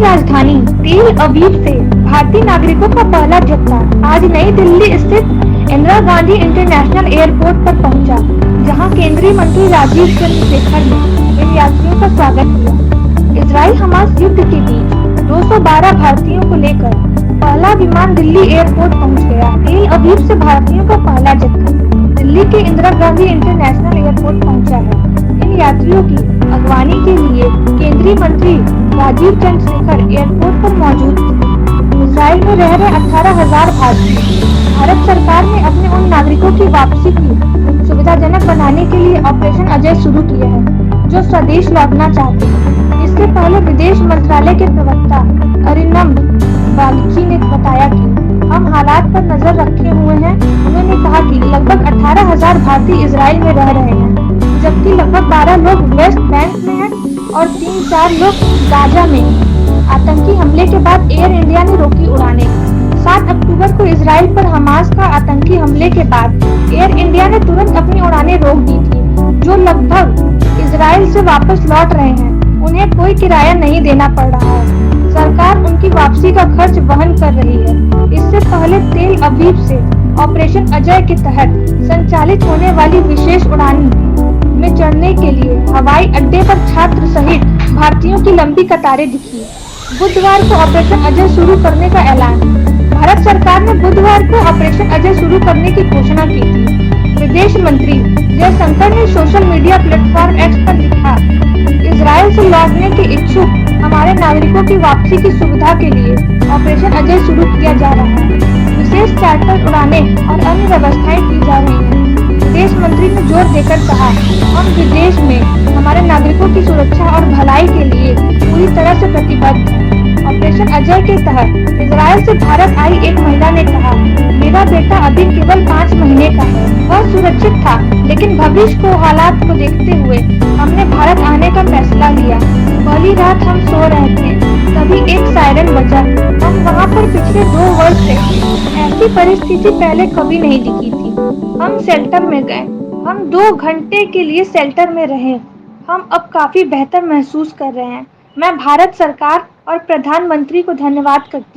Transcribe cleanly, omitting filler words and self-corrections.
राजधानी तेल अवीव से भारतीय नागरिकों का पहला जत्था आज नई दिल्ली स्थित इंदिरा गांधी इंटरनेशनल एयरपोर्ट पर पहुंचा, जहां केंद्रीय मंत्री राजीव चंद्रशेखर ने इन यात्रियों का स्वागत किया। इजराइल हमास युद्ध के बीच 212 भारतीयों को लेकर पहला विमान दिल्ली एयरपोर्ट पहुंच गया। तेल अवीव से भारतीयों का पहला जत्था दिल्ली के इंदिरा गांधी इंटरनेशनल एयरपोर्ट पहुंचा है। इन यात्रियों की अगवानी के लिए केंद्रीय मंत्री राजीव चंद्रशेखर एयरपोर्ट पर मौजूद थे। इजराइल में रह रहे 18,000 भारतीय भारत सरकार ने अपने उन नागरिकों की वापसी की सुविधाजनक बनाने के लिए ऑपरेशन अजय शुरू किया है, जो स्वदेश लौटना चाहते हैं। इससे पहले विदेश मंत्रालय के प्रवक्ता अरिंदम बागची ने बताया कि हम हालात पर नजर रखे हुए हैं। उन्होंने कहा कि लगभग 18,000 भारतीय इजराइल में रह रहे हैं, जबकि लगभग 12 लोग वेस्ट बैंक में हैं और 3-4 लोग गाजा में हैं। आतंकी हमले के बाद एयर इंडिया ने रोकी उड़ानें। 7 अक्टूबर को इजराइल पर हमास का आतंकी हमले के बाद एयर इंडिया ने तुरंत अपनी उड़ानें रोक दी थी। जो लगभग इजराइल से वापस लौट रहे हैं, उन्हें कोई किराया नहीं देना पड़ रहा है। सरकार उनकी वापसी का खर्च वहन कर रही है। इससे पहले तेल अवीव से ऑपरेशन अजय के तहत संचालित होने वाली विशेष उड़ान में चढ़ने के लिए हवाई अड्डे पर छात्र सहित भारतीयों की लंबी कतारें दिखी। बुधवार को ऑपरेशन अजय शुरू करने का ऐलान। भारत सरकार ने बुधवार को ऑपरेशन अजय शुरू करने की घोषणा की थी। विदेश मंत्री जयशंकर ने सोशल मीडिया प्लेटफॉर्म एक्स पर लिखा, इजराइल से लौटने के इच्छुक हमारे नागरिकों की वापसी की सुविधा के लिए ऑपरेशन अजय शुरू किया जा रहा है। विशेष चार्टर उड़ानें और अन्य व्यवस्थाएं की जा रही हैं। विदेश मंत्री ने जोर देकर कहा, हम विदेश में हमारे नागरिकों की सुरक्षा और भलाई के लिए पूरी तरह से प्रतिबद्ध हैं। ऑपरेशन अजय के तहत इजराइल से भारत आई एक महिला ने कहा, मेरा बेटा अभी केवल 5 महीने का है। वह सुरक्षित था, लेकिन भविष्य को हालात को देखते हुए हमने भारत आने का फैसला लिया। पहली रात हम सो रहे थे, तभी एक सायरन बजा। हम वहाँ पर पिछले 2 वर्ष से ऐसी परिस्थिति पहले कभी नहीं दिखी थी। हम शेल्टर में गए। हम 2 घंटे के लिए शेल्टर में रहे। हम अब काफी बेहतर महसूस कर रहे हैं। मैं भारत सरकार और प्रधानमंत्री को धन्यवाद करती